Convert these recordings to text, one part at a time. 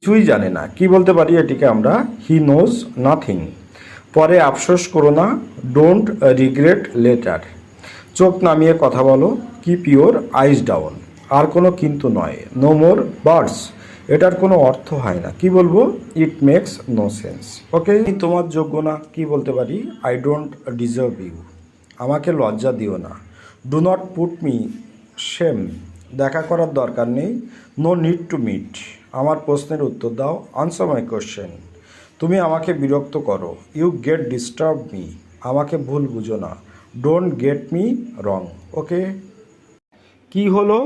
কিছুই জানে না। কি বলতে পারি এটিকে আমরা? He knows nothing. পরে আফসোস করো না, ডোন্ট রিগ্রেট লেটার। চোখ নামিয়ে কথা বলো, কিপ ইউর আইস ডাউন। আর কোনো কিন্তু নয়, নো মোর বার্ডস। এটার কোনো অর্থ হয় না। কি বলবো? It makes no sense. Okay, তোমার যোগ্য না। কি বলতে পারি? I don't deserve you. আমাকে লজ্জা দিও না, do not put me shame. দেখা করার দরকার নেই, নো নিড টু মিট। আমার প্রশ্নের উত্তর দাও, আনসার মাই কোশ্চেন। তুমি আমাকে বিরক্ত করো, ইউ গেট ডিস্টার্ব মি। আমাকে ভুল বুঝো না, ডোন্ট গেট মি রং। ওকে, কি হলো?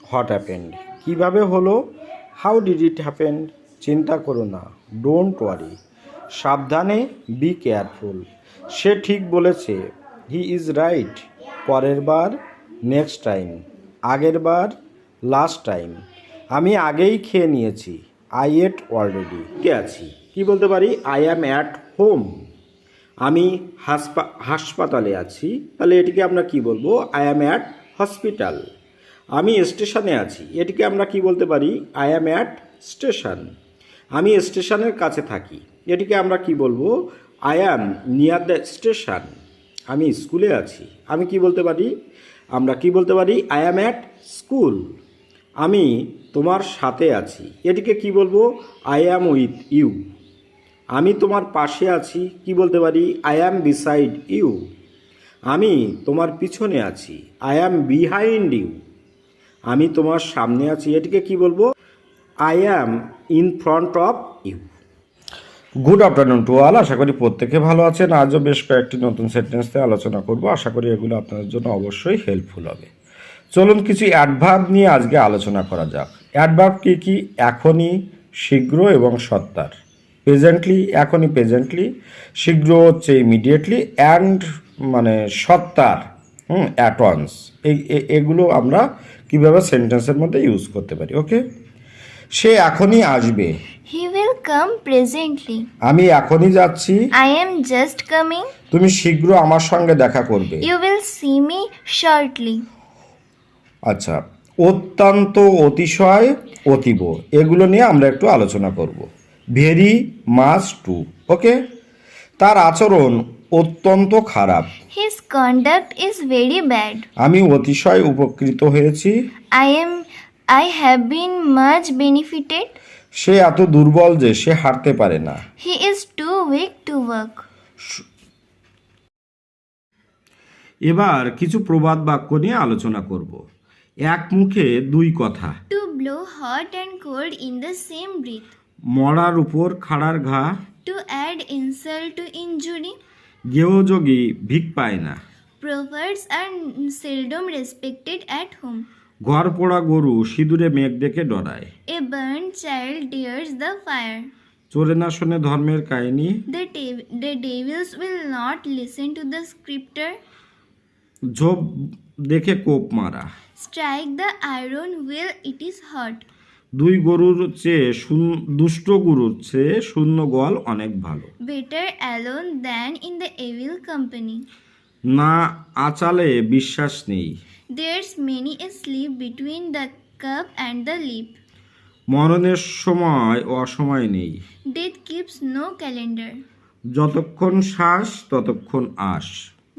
What happened. কীভাবে হলো? How did it happen. চিন্তা করো না, ডোন্ট ওয়ারি। সাবধানে, বি কেয়ারফুল। সে ঠিক বলেছে, হি ইজ রাইট। পরের বার, নেক্সট টাইম। আগের বার, লাস্ট টাইম। আমি আগেই খেয়ে নিয়েছি, আই এট অলরেডি। কে আছি? কি বলতে পারি? I am at home. আমি হাসপাতালে আছি, তাহলে এটিকে আমরা কি বলবো? I am at hospital. আমি স্টেশনে আছি, এটিকে আমরা কি বলতে পারি? I am at station. আমি স্টেশনের কাছে থাকি, এটিকে আমরা কি বলবো? I am near the station. আমি স্কুলে আছি, আমি কি বলতে পারি? আমরা কি বলতে পারি? I am at school. আমি তোমার সাথে আছি, এটিকে কি বলবো? I am with you. আমি তোমার পাশে আছি, কি বলতে পারি? I am beside you. আমি তোমার পিছনে আছি, আই অ্যাম বিহাইন্ড ইউ। আমি তোমার সামনে আছি, এটিকে কি বলবো? I am in front of you. Good afternoon to all. আশা করি প্রত্যেকে ভালো আছেন। আজও বেশ কয়েকটি নতুন সেন্টেন্স নিয়ে আলোচনা করব। আশা করি এগুলো আপনাদের জন্য অবশ্যই হেল্পফুল হবে। চলুন কিছু অ্যাডভার্ব নিয়ে আজকে আলোচনা করা যাক। অ্যাডভার্ব কী কী? এখনই, শীঘ্র এবং সত্তার। প্রেজেন্টলি, এখনই প্রেজেন্টলি। শীঘ্র হচ্ছে ইমিডিয়েটলি, অ্যান্ড মানে সত্তার অ্যাট ওয়ান্স। এগুলো আমরা কীভাবে সেন্টেন্সের মধ্যে ইউজ করতে পারি। ওকে, সে এখনই আসবে। He will come presently. আমি এখনই যাচ্ছি। I am just coming. তুমি শীঘ্র আমার সঙ্গে দেখা করবে। You will see me shortly. আচ্ছা, অত্যন্ত, অতিশয়, অতীব, এগুলো নিয়ে আমরা একটু আলোচনা করব। Very much two. ওকে, তার আচরণ অত্যন্ত খারাপ। His conduct is very bad. আমি অতিশয় উপকৃত হয়েছি। I have been much benefited. সে এত দুর্বল যে সে হাঁটতে পারে না। He is too weak to work. এবার কিছু প্রবাদ বাক্য নিয়ে আলোচনা করব। এক মুখে দুই কথা। To blow hot and cold in the same breath. মরার উপর খাড়ার ঘা। To add insult to injury. গেহযোগী ভিক পায় না। Proverbs are seldom respected at home. ঘর পোড়া গরু সিঁদুরে মেঘ দেখে ডরায়। A burnt child dares the fire. চোরে না শোনে ধর্মের কাহিনী। The devils will not listen to the scripture. ঝোপ দেখে কোপ মারা। Strike the iron while it is hot. দুই গরুর চেয়ে দুষ্ট গরুর চেয়ে শূন্য গোয়াল অনেক ভালো। Better alone than in the evil company. না আচালে বিশ্বাস নেই। There's many a sleep between the cup and the lip. মরণের সময় অসময় নেই। Death keeps no calendar. যতক্ষণ শ্বাস ততক্ষণ আশ।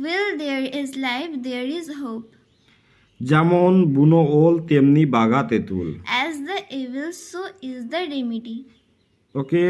While there is life, there is hope. যেমন বুনো ওল তেমনি বাঘা তেঁতুল। As the evil, so is the remedy. Okay.